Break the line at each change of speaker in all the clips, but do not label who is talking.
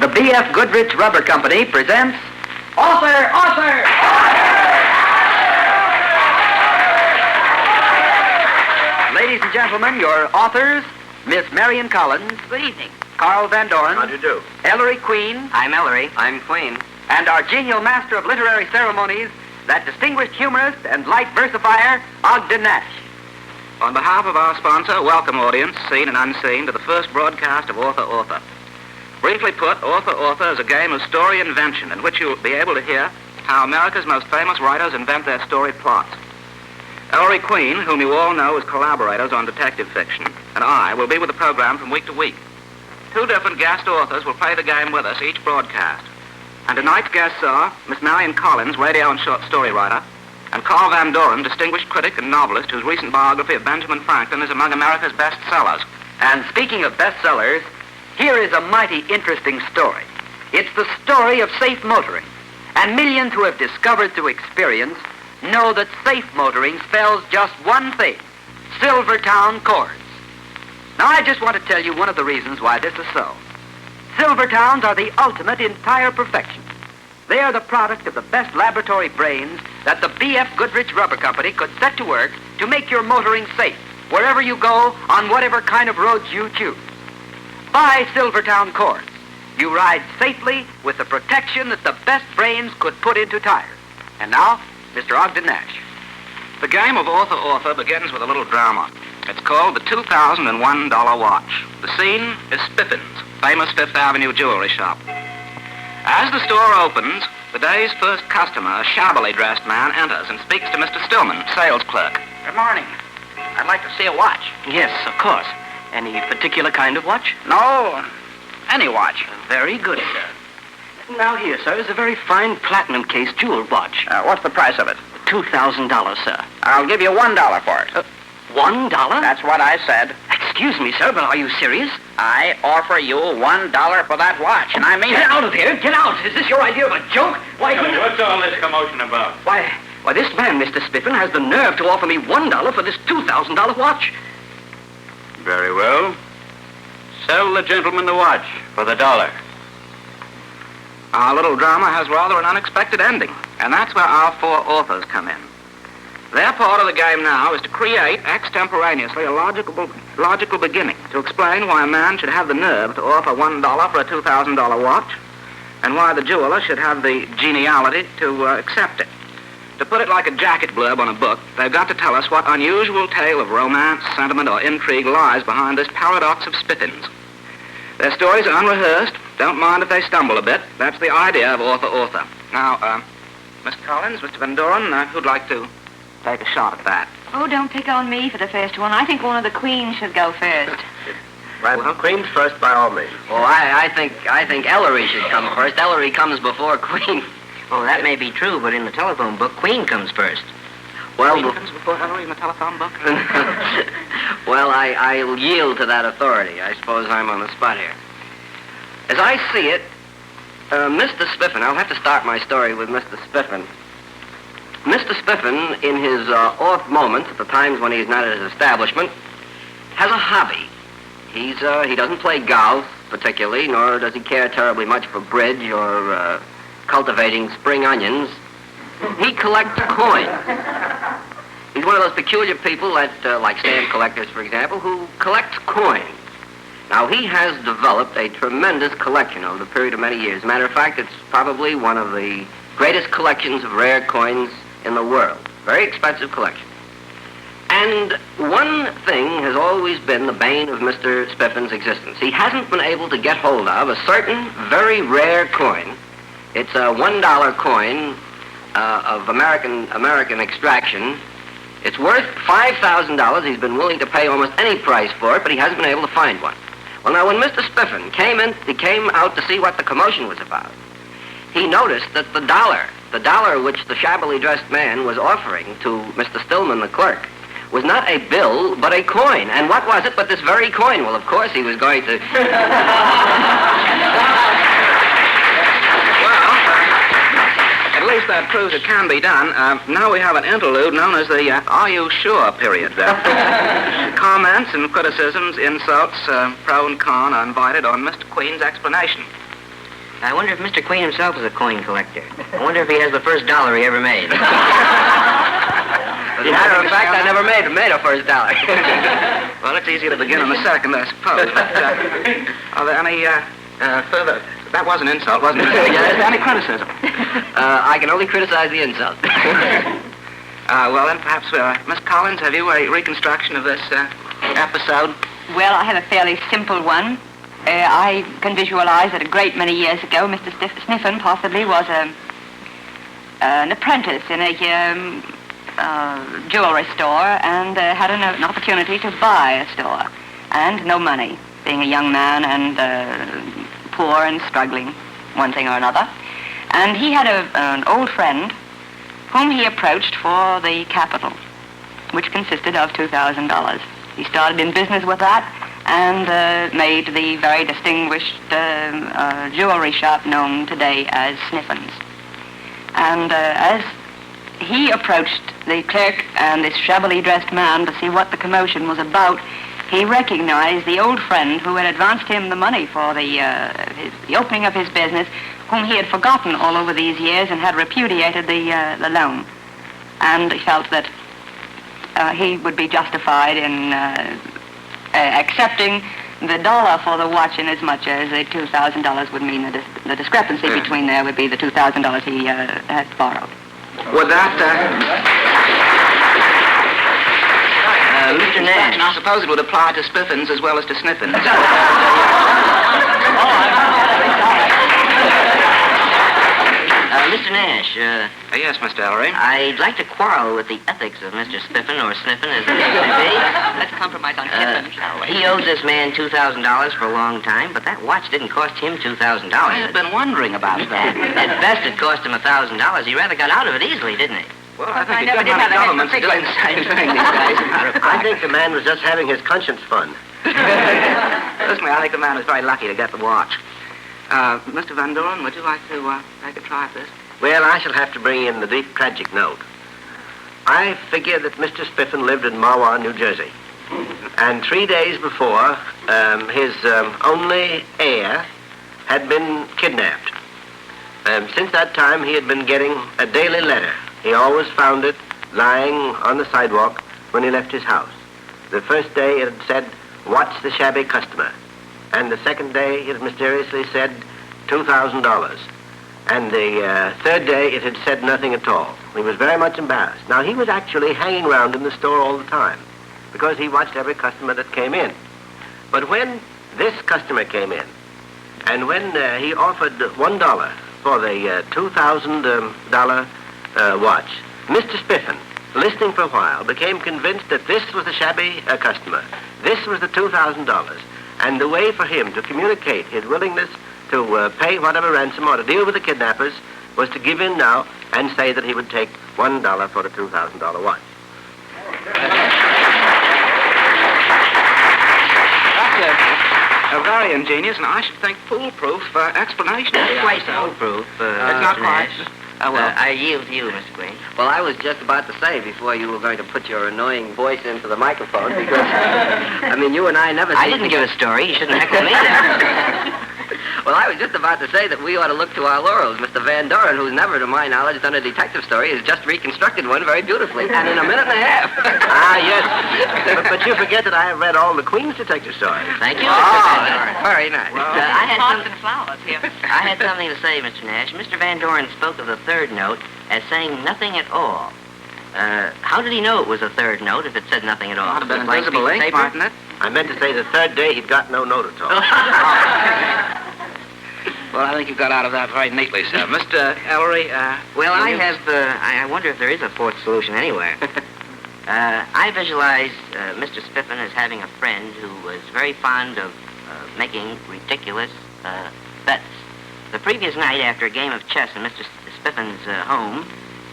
The B.F. Goodrich Rubber Company presents Author! Ladies and gentlemen, your authors, Miss Marion Collins.
Good evening.
Carl Van Doren.
How do you do?
Ellery Queen.
I'm Ellery. I'm Queen.
And our genial master of literary ceremonies, that distinguished humorist and light versifier, Ogden Nash.
On behalf of our sponsor, welcome audience, seen and unseen, to the first broadcast of Author. Briefly put, Author is a game of story invention in which you'll be able to hear how America's most famous writers invent their story plots. Ellery Queen, whom you all know as collaborators on detective fiction, and I will be with the program from week to week. Two different guest authors will play the game with us each broadcast. And tonight's guests are Miss Marion Collins, radio and short story writer, and Carl Van Doren, distinguished critic and novelist whose recent biography of Benjamin Franklin is among America's bestsellers.
And speaking of bestsellers, here is a mighty interesting story. It's the story of safe motoring. And millions who have discovered through experience know that safe motoring spells just one thing: Silvertown Cords. Now, I just want to tell you one of the reasons why this is so. Silvertowns are the ultimate in tire perfection. They are the product of the best laboratory brains that the B.F. Goodrich Rubber Company could set to work to make your motoring safe wherever you go on whatever kind of roads you choose. Buy Silvertown Cords. You ride safely with the protection that the best brains could put into tires. And now, Mr. Ogden Nash.
The game of Author begins with a little drama. It's called the $2,001 watch. The scene is Spiffin's, famous Fifth Avenue jewelry shop. As the store opens, the day's first customer, a shabbily dressed man, enters and speaks to Mr. Stillman, sales clerk.
Good morning. I'd like to see a watch.
Yes, of course. Any particular kind of watch?
No, any watch.
Very good, sir. Now here, sir, is a very fine platinum case jeweled watch.
What's the price of it?
$2,000, sir.
I'll give you $1 for it.
$1?
That's what I said.
Excuse me, sir, but are you serious?
I offer you $1 for that watch, and I mean
Get
it.
out of here! Get out! Is this your idea of a joke? Why couldn't...
What's all this commotion about?
Why, this man, Mr. Spiffin, has the nerve to offer me $1 for this $2,000 watch.
Very well. Sell the gentleman the watch for the $1.
Our little drama has rather an unexpected ending, and that's where our four authors come in. Their part of the game now is to create extemporaneously a logical beginning to explain why a man should have the nerve to offer $1 for a $2,000 watch, and why the jeweler should have the geniality to accept it. To put it like a jacket blurb on a book, they've got to tell us what unusual tale of romance, sentiment, or intrigue lies behind this paradox of Spiffins. Their stories are unrehearsed. Don't mind if they stumble a bit. That's the idea of Author. Now, Miss Collins, Mr. Van Doren, who'd like to take a shot at that?
Oh, don't pick on me for the first one. I think one of the queens should go first.
Well, Queen's first by all means.
Well, I think Ellery should come first. Ellery comes before Queen.
Oh, that may be true, but in the telephone book, Queen comes first.
Queen comes before Ellery in the telephone book?
Well, I'll yield to that authority. I suppose I'm on the spot here. As I see it, Mr. Spiffin, I'll have to start my story with Mr. Spiffin. Mr. Spiffin, in his off moments, at the times when he's not at his establishment, has a hobby. He doesn't play golf particularly, nor does he care terribly much for bridge or cultivating spring onions. He collects coins. He's one of those peculiar people that, like stamp collectors, for example, who collect coins. Now, he has developed a tremendous collection over the period of many years. Matter of fact, it's probably one of the greatest collections of rare coins in the world. Very expensive collection. And one thing has always been the bane of Mr. Spiffin's existence. He hasn't been able to get hold of a certain very rare coin. It's a $1 coin of American extraction. It's worth $5,000. He's been willing to pay almost any price for it, but he hasn't been able to find one. Well, now, when Mr. Spiffin he came out to see what the commotion was about. He noticed that the dollar which the shabbily dressed man was offering to Mr. Stillman, the clerk, was not a bill, but a coin. And what was it but this very coin? Well, of course, he was going to...
At least that proves it can be done. Now we have an interlude known as the Are You Sure period. Comments and criticisms, insults, pro and con are invited on Mr. Queen's explanation.
I wonder if Mr. Queen himself is a coin collector. I wonder if he has the first dollar he ever made.
As a matter of fact, I never made a first dollar.
Well, it's easier to begin on the second, I suppose. But, are there any further... That was an insult, wasn't it? Is there any criticism?
I can only criticize the insult.
Well, then, perhaps, Miss Collins, have you a reconstruction of this episode?
Well, I have a fairly simple one. I can visualize that a great many years ago, Mr. Sniffen possibly was an apprentice in a jewelry store and had an opportunity to buy a store and no money, being a young man and poor and struggling, one thing or another. And he had an old friend whom he approached for the capital, which consisted of $2,000. He started in business with that and made the very distinguished jewelry shop known today as Sniffen's. And as he approached the clerk and this shabbily dressed man to see what the commotion was about, he recognized the old friend who had advanced him the money for the opening of his business, whom he had forgotten all over these years and had repudiated the loan. And he felt that he would be justified in accepting the dollar for the watch in as much as the $2,000 would mean the discrepancy between there would be the $2,000 he had borrowed.
Would that...
Mr. Nash.
I suppose it would apply to Spiffins as well as to Sniffins.
Mr. Nash,
Yes, Mr. Ellery.
I'd like to quarrel with the ethics of Mr. Spiffin, or Sniffin, as the case may be.
Let's compromise on Sniffen, shall we?
He owes this man $2,000 for a long time, but that watch didn't cost him $2,000.
I have been wondering about that.
At best, it cost him $1,000. He rather got out of it easily, didn't he?
Well, I
I
think
never
the
did have
government's
an
doing the same thing these days.
I think the man was just having his conscience fun.
Personally, I think the man was very lucky to get the watch. Mr. Van Doren, would you like to take a try at this?
Well, I shall have to bring in the deep tragic note. I figure that Mr. Spiffin lived in Mahwah, New Jersey. And 3 days before, his only heir had been kidnapped. Since that time, he had been getting a daily letter. He always found it lying on the sidewalk when he left his house. The first day, it had said, "Watch the shabby customer." And the second day, it mysteriously said, $2,000. And the third day, it had said nothing at all. He was very much embarrassed. Now, he was actually hanging around in the store all the time because he watched every customer that came in. But when this customer came in, and when he offered $1 for the $2,000 watch, Mr. Spiffin, listening for a while, became convinced that this was the shabby customer. This was the $2,000. And the way for him to communicate his willingness to pay whatever ransom or to deal with the kidnappers was to give in now and say that he would take $1 for the $2,000 watch.
That's a very ingenious and I should think foolproof explanation.
Not quite foolproof.
It's not
Mr.
quite.
Nash.
Oh, well.
I yield to you, Mr. Queen.
Well, I was just about to say before you were going to put your annoying voice into the microphone because, I mean, you and I never...
I didn't give a story. You shouldn't heckle me there.
Well, I was just about to say that we ought to look to our laurels. Mr. Van Doren, who's never, to my knowledge, done a detective story, has just reconstructed one very beautifully, and in a minute and a half.
Yes.
But you forget that I have read all the Queen's detective stories.
Thank you,
Oh,
Mr. Van Doren.
very nice.
I had
Pots
some...
and flowers here.
I had something to say, Mr. Nash. Mr. Van Doren spoke of the third note as saying nothing at all. How did he know it was a third note if it said nothing at all?
Might have been
Just like
invisible
piece of
ink,
paper?
mightn't it?
I meant to say the third day he'd got no note at all.
Well, I think you got out of that very neatly, sir. Mr. Ellery,
Well, I have... I wonder if there is a fourth solution anywhere. I visualize Mr. Spiffin as having a friend who was very fond of making ridiculous bets. The previous night, after a game of chess in Mr. Spiffin's home,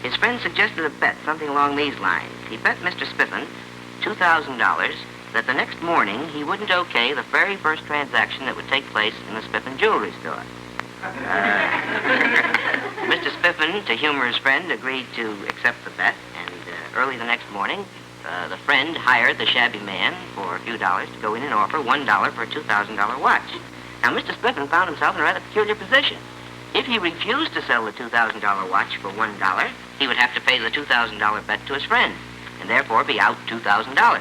his friend suggested a bet, something along these lines. He bet Mr. Spiffin $2,000 that the next morning he wouldn't okay the very first transaction that would take place in the Spiffin jewelry store. Mr. Spiffin, to humor his friend, agreed to accept the bet, and early the next morning, the friend hired the shabby man for a few dollars to go in and offer $1 for a $2,000 watch. Now, Mr. Spiffin found himself in a rather peculiar position. If he refused to sell the $2,000 watch for $1, he would have to pay the $2,000 bet to his friend, and therefore be out $2,000.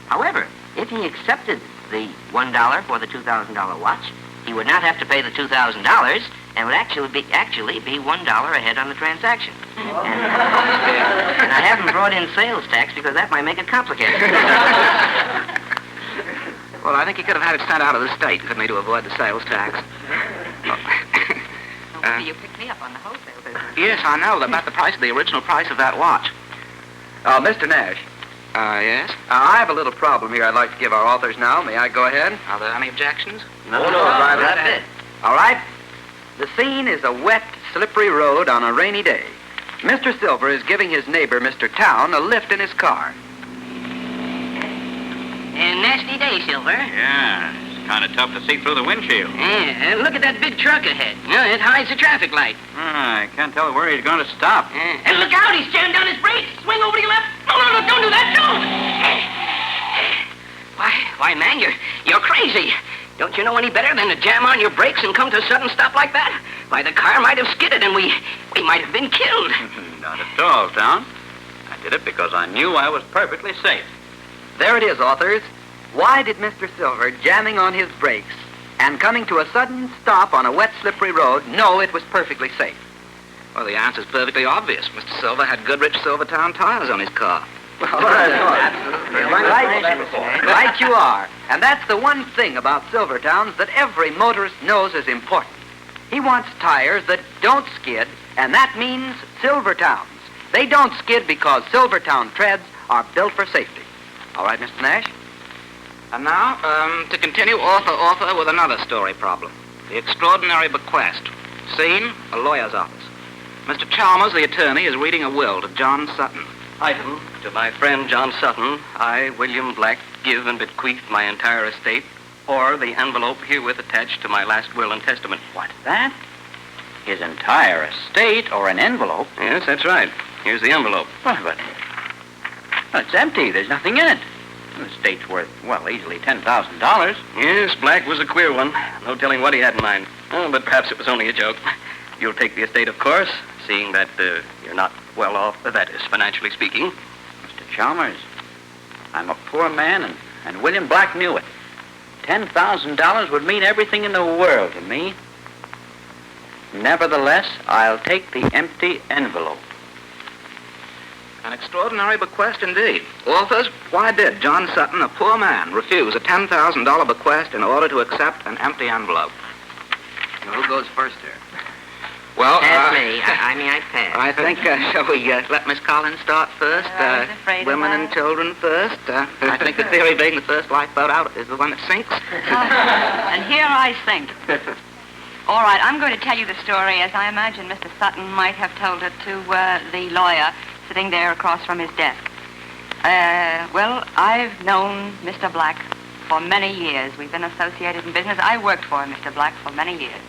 However, if he accepted the $1 for the $2,000 watch, he would not have to pay the $2,000 and would actually be $1 ahead on the transaction. And I haven't brought in sales tax because that might make it complicated.
Well, I think he could have had it sent out of the state, couldn't he, to avoid the sales tax?
Maybe you picked me up on the wholesale business.
Yes, I know. About the price of the original price of that watch.
Mr. Nash,
Yes?
I have a little problem here I'd like to give our authors now. May I go ahead?
Are there any objections?
No,
That's it.
All right. The scene is a wet, slippery road on a rainy day. Mr. Silver is giving his neighbor, Mr. Town, a lift in his car.
A nasty day, Silver.
Yeah, it's kind of tough to see through the windshield.
Yeah, and look at that big truck ahead. It hides the traffic light.
I can't tell where he's going to stop.
And look out, he's jammed down his brakes. Swing over to your left. No, don't do that, don't. Why, man, you're crazy. Don't you know any better than to jam on your brakes and come to a sudden stop like that? Why, the car might have skidded and we might have been killed.
Not at all, Town. I did it because I knew I was perfectly safe.
There it is, authors. Why did Mr. Silver, jamming on his brakes and coming to a sudden stop on a wet, slippery road, know it was perfectly safe?
Well, the answer's perfectly obvious. Mr. Silver had Goodrich Silvertown tires on his car.
Right you are. And that's the one thing about Silvertowns that every motorist knows is important. He wants tires that don't skid, and that means Silvertowns. They don't skid because Silvertown treads are built for safety. All right, Mr. Nash?
And now, to continue author with another story problem. The extraordinary bequest. Scene, a lawyer's office. Mr. Chalmers, the attorney, is reading a will to John Sutton.
Item, to my friend John Sutton, I, William Black, give and bequeath my entire estate, or the envelope herewith attached to my last will and testament.
What's that? His entire estate or an envelope?
Yes, that's right. Here's the envelope.
But it's empty. There's nothing in it. The estate's worth, well, easily $10,000.
Yes, Black was a queer one. No telling what he had in mind. Oh, but perhaps it was only a joke. You'll take the estate, of course, seeing that you're not well off, that is, financially speaking.
Mr. Chalmers, I'm a poor man, and William Black knew it. $10,000 would mean everything in the world to me. Nevertheless, I'll take the empty envelope.
An extraordinary bequest indeed. Authors, why did John Sutton, a poor man, refuse a $10,000 bequest in order to accept an empty envelope?
Now, who goes first here?
Well,
That's me. I pass.
I think, shall we let Miss Collins start first?
I was afraid of
women
that.
and children first. I think the theory being the first lifeboat out is the one that sinks.
And here I sink. All right, I'm going to tell you the story as I imagine Mr. Sutton might have told it to the lawyer sitting there across from his desk. Well, I've known Mr. Black for many years. We've been associated in business. I worked for Mr. Black for many years,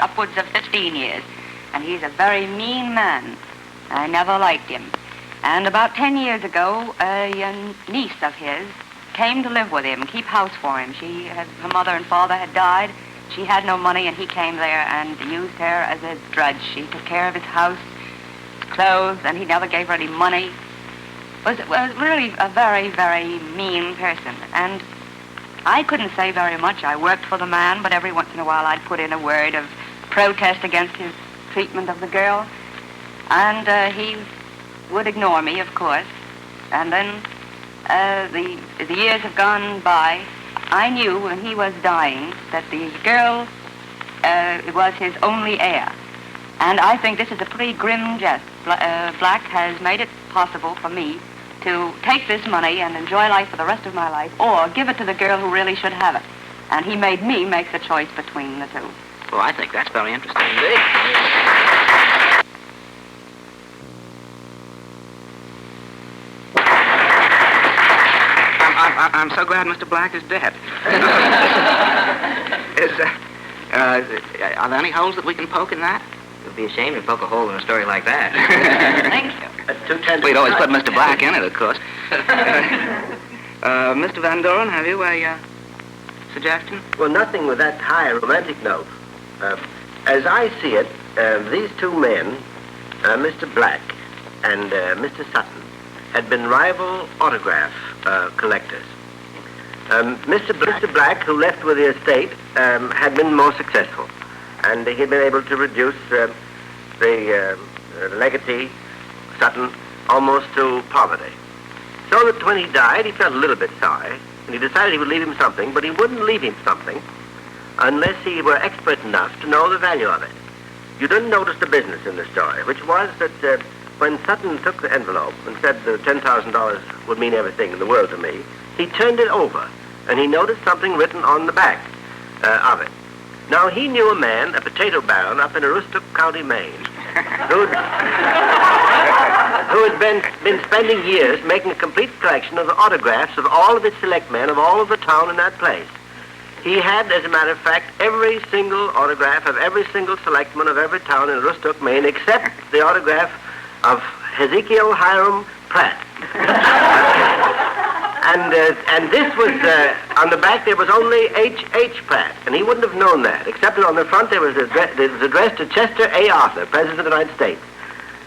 upwards of 15 years. And he's a very mean man. I never liked him. And about 10 years ago, a niece of his came to live with him, keep house for him. Her mother and father had died. She had no money, and he came there and used her as a drudge. She took care of his house, his clothes, and he never gave her any money. Was really a very, very mean person. And I couldn't say very much. I worked for the man, but every once in a while I'd put in a word of protest against his treatment of the girl. And he would ignore me, of course. And then the years have gone by. I knew when he was dying that the girl was his only heir. And I think this is a pretty grim jest. Black has made it possible for me to take this money and enjoy life for the rest of my life, or give it to the girl who really should have it. And he made me make the choice between the two.
Well, I think that's very interesting indeed. I'm so glad Mr. Black is dead. Are there any holes that we can poke in that?
It would be a shame to poke a hole in a story like that.
Thank you.
We'd always put Mr. Black in it, of course. Mr. Van Doren, have you a suggestion?
Well, nothing with that high romantic note. As I see it, these two men, Mr. Black and Mr. Sutton, had been rival autograph collectors. Mr. Black, who left with the estate, had been more successful, and he had been able to reduce the legatee, Sutton, almost to poverty. So that when he died, he felt a little bit sorry, and he decided he would leave him something, but he wouldn't leave him something unless he were expert enough to know the value of it. You didn't notice the business in the story, which was that when Sutton took the envelope and said the $10,000 would mean everything in the world to me, he turned it over, and he noticed something written on the back of it. Now, he knew a man, a potato baron, up in Aroostook County, Maine, who had been spending years making a complete collection of the autographs of all of its select men of all of the town in that place. He had, as a matter of fact, every single autograph of every single selectman of every town in Aroostook, Maine, except the autograph of Hezekiel Hiram Pratt. And this was, on the back there was only H.H. Pratt, and he wouldn't have known that, except that on the front it was addressed to Chester A. Arthur, President of the United States.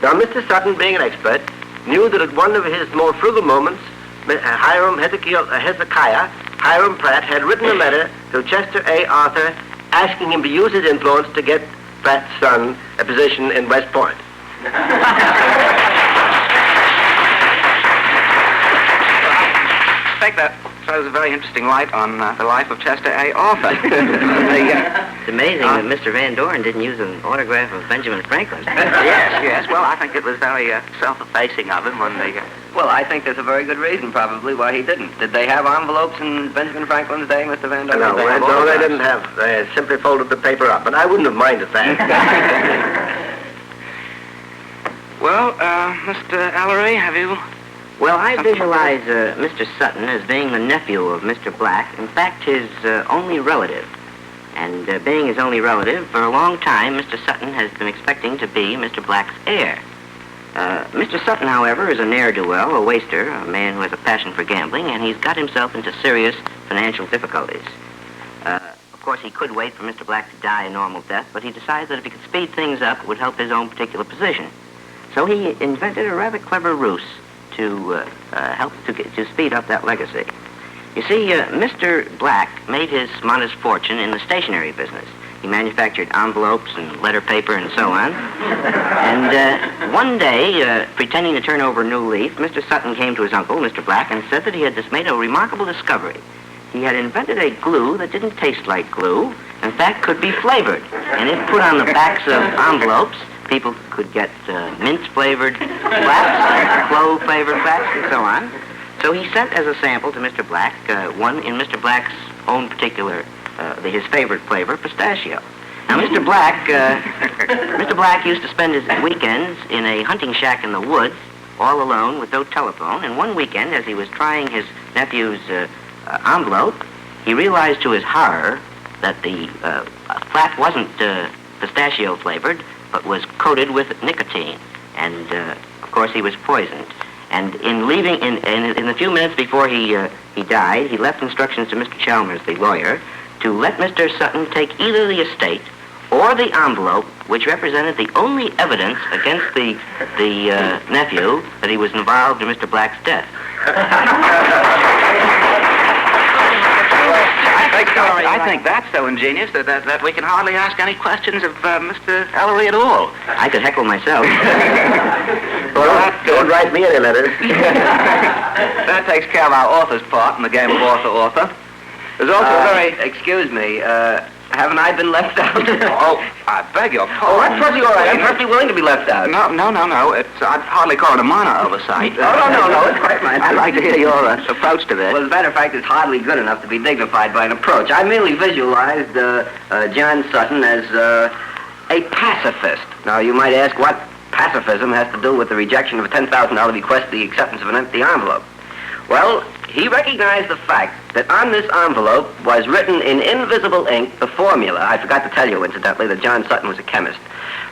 Now, Mr. Sutton, being an expert, knew that at one of his more frugal moments, Hezekiah Hiram Pratt had written a letter to Chester A. Arthur asking him to use his influence to get Pratt's son a position in West Point.
I think that throws a very interesting light on the life of Chester A. Arthur.
It's amazing that Mr. Van Doren didn't use an autograph of Benjamin Franklin.
Yes. Well, I think it was very self-effacing of him when they...
Well, I think there's a very good reason, probably, why he didn't. Did they have envelopes in Benjamin Franklin's day, Mr. Van Doren?
No, they didn't have. They simply folded the paper up, but I wouldn't have minded that.
Well, Mr. Ellery, have you...
Well, I visualize Mr. Sutton as being the nephew of Mr. Black, in fact, his only relative. And being his only relative, for a long time, Mr. Sutton has been expecting to be Mr. Black's heir. Mr. Sutton, however, is a ne'er-do-well, a waster, a man who has a passion for gambling, and he's got himself into serious financial difficulties. Of course, he could wait for Mr. Black to die a normal death, but he decided that if he could speed things up, it would help his own particular position. So he invented a rather clever ruse to help to speed up that legacy. You see, Mr. Black made his modest fortune in the stationery business. He manufactured envelopes and letter paper and so on. And one day, pretending to turn over a new leaf, Mr. Sutton came to his uncle, Mr. Black, and said that he had just made a remarkable discovery. He had invented a glue that didn't taste like glue, in fact, could be flavored. And if put on the backs of envelopes, people could get mint-flavored flaps, clove-flavored flaps, and so on. So he sent as a sample to Mr. Black one in Mr. Black's own particular, his favorite flavor, pistachio. Now, Mr. Black used to spend his weekends in a hunting shack in the woods, all alone with no telephone. And one weekend, as he was trying his nephew's envelope, he realized to his horror that the flap wasn't pistachio-flavored, but was coated with nicotine. And, of course, he was poisoned. And in leaving, in the few minutes before he died, he left instructions to Mr. Chalmers, the lawyer, to let Mr. Sutton take either the estate or the envelope, which represented the only evidence against the nephew that he was involved in Mr. Black's death.
I think that's so ingenious that we can hardly ask any questions of Mr. Ellery at all.
I could heckle myself.
Well, don't write me any letters.
That takes care of our author's part in the game of author-author. There's also
Excuse me, haven't I been left out?
Oh, I beg your pardon.
Oh, that's perfectly all right. I'm perfectly willing to be left out.
No. I'd hardly call it a minor oversight.
No, it's quite mine.
I'd like to hear your approach to this.
Well, as a matter of fact, it's hardly good enough to be dignified by an approach. I merely visualized John Sutton as a pacifist. Now, you might ask what pacifism has to do with the rejection of a $10,000 bequest, the acceptance of an empty envelope. Well, he recognized the fact that on this envelope was written in invisible ink the formula. I forgot to tell you, incidentally, that John Sutton was a chemist.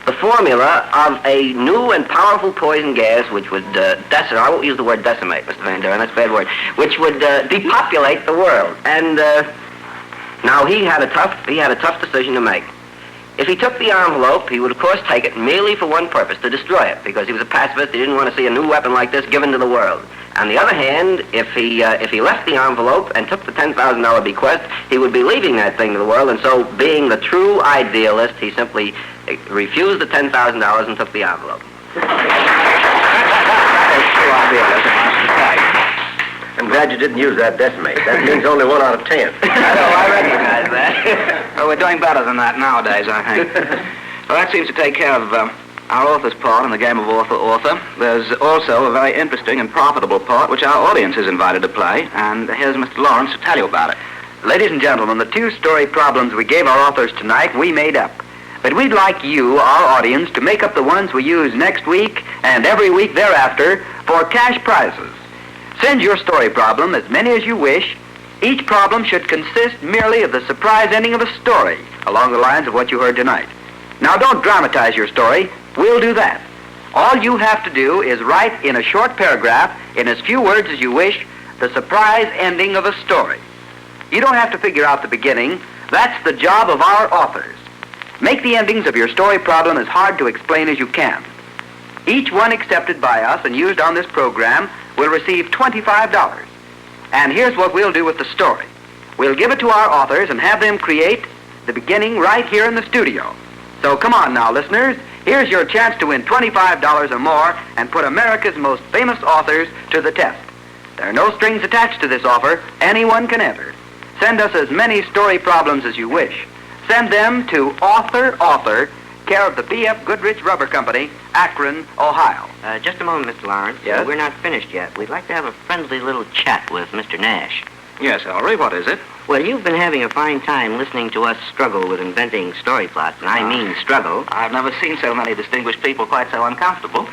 The formula of a new and powerful poison gas which would decimate, I won't use the word decimate, Mr. Van Doren, that's a bad word, which would depopulate the world. And now he had a tough decision to make. If he took the envelope, he would, of course, take it merely for one purpose, to destroy it, because he was a pacifist. He didn't want to see a new weapon like this given to the world. On the other hand, if he left the envelope and took the $10,000 bequest, he would be leaving that thing to the world, and so, being the true idealist, he simply refused the $10,000 and took the envelope.
I'm glad you didn't use that decimate. That means only 1 out of 10.
I recognize that.
Well, we're doing better than that nowadays, I think. Well, that seems to take care of our author's part in the game of author-author. There's also a very interesting and profitable part which our audience is invited to play, and here's Mr. Lawrence to tell you about it.
Ladies and gentlemen, the 2-story problems we gave our authors tonight, we made up. But we'd like you, our audience, to make up the ones we use next week and every week thereafter for cash prizes. Send your story problem, as many as you wish. Each problem should consist merely of the surprise ending of a story, along the lines of what you heard tonight. Now, don't dramatize your story. We'll do that. All you have to do is write in a short paragraph, in as few words as you wish, the surprise ending of a story. You don't have to figure out the beginning. That's the job of our authors. Make the endings of your story problem as hard to explain as you can. Each one accepted by us and used on this program will receive $25. And here's what we'll do with the story. We'll give it to our authors and have them create the beginning right here in the studio. So come on now, listeners. Here's your chance to win $25 or more and put America's most famous authors to the test. There are no strings attached to this offer. Anyone can enter. Send us as many story problems as you wish. Send them to Author, care of the B.F. Goodrich Rubber Company, Akron, Ohio.
Just a moment, Mr. Lawrence.
Yes?
We're not finished yet. We'd like to have a friendly little chat with Mr. Nash.
Yes, Ellery, what is it?
Well, you've been having a fine time listening to us struggle with inventing story plots, and I mean struggle.
I've never seen so many distinguished people quite so uncomfortable.
All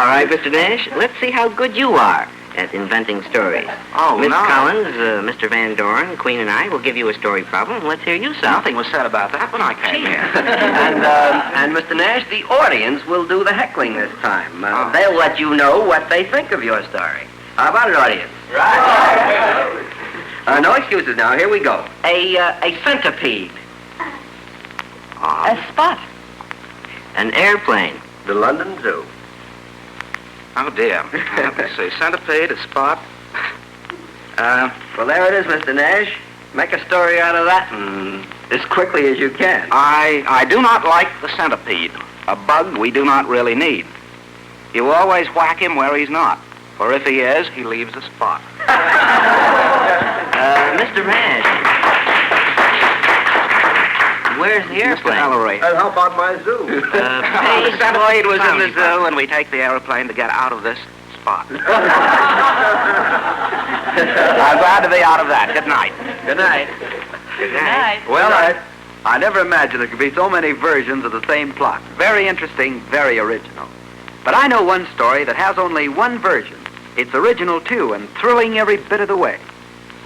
right, Mr. Nash, let's see how good you are at inventing stories.
Oh,
Miss
no.
Collins, Mr. Van Doren, Queen, and I will give you a story problem. Let's hear you some.
Nothing was said about that when I came here.
And Mr. Nash, the audience will do the heckling this time. They'll let you know what they think of your story. How about it, audience? Right. No excuses now. Here we go. A centipede.
A spot.
An airplane.
The London Zoo.
Oh, dear. Let me see. Centipede, a spot.
Well, there it is, Mr. Nash. Make a story out of that as quickly as you can.
I do not like the centipede. A bug we do not really need. You always whack him where he's not. For if he is, he leaves a spot.
Mr. Nash. Where's the
Mr.
airplane?
Ellery.
And how about my zoo?
The centipede was in the zoo, and we take the airplane to get out of this spot. I'm glad to be out of that. Good night.
Good night.
Good night.
Well, I never imagined there could be so many versions of the same plot. Very interesting, very original. But I know one story that has only one version. It's original, too, and thrilling every bit of the way.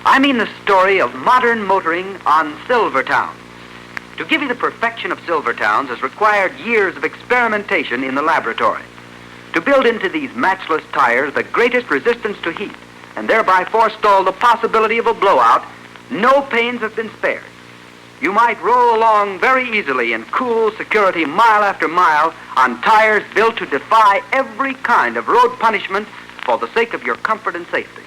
I mean the story of modern motoring on silver towns. To give you the perfection of silver towns has required years of experimentation in the laboratory. To build into these matchless tires the greatest resistance to heat, and thereby forestall the possibility of a blowout, no pains have been spared. You might roll along very easily in cool security mile after mile on tires built to defy every kind of road punishment for the sake of your comfort and safety.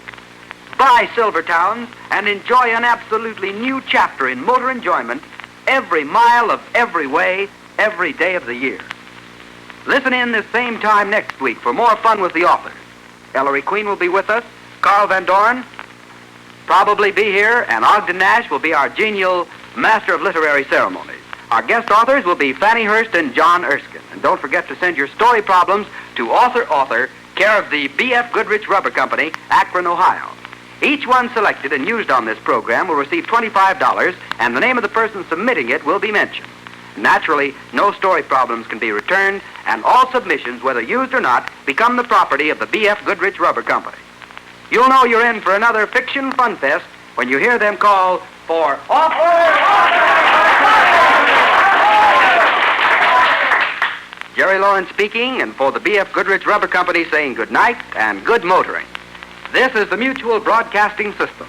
Buy Silver Towns and enjoy an absolutely new chapter in motor enjoyment every mile of every way, every day of the year. Listen in this same time next week for more fun with the authors. Ellery Queen will be with us. Carl Van Doren probably be here, and Ogden Nash will be our genial master of literary ceremonies. Our guest authors will be Fanny Hurst and John Erskine. And don't forget to send your story problems to Author, care of the B.F. Goodrich Rubber Company, Akron, Ohio. Each one selected and used on this program will receive $25, and the name of the person submitting it will be mentioned. Naturally, no story problems can be returned, and all submissions, whether used or not, become the property of the B.F. Goodrich Rubber Company. You'll know you're in for another fiction fun fest when you hear them call for Jerry Lawrence speaking, and for the B.F. Goodrich Rubber Company saying good night and good motoring. This is the Mutual Broadcasting System.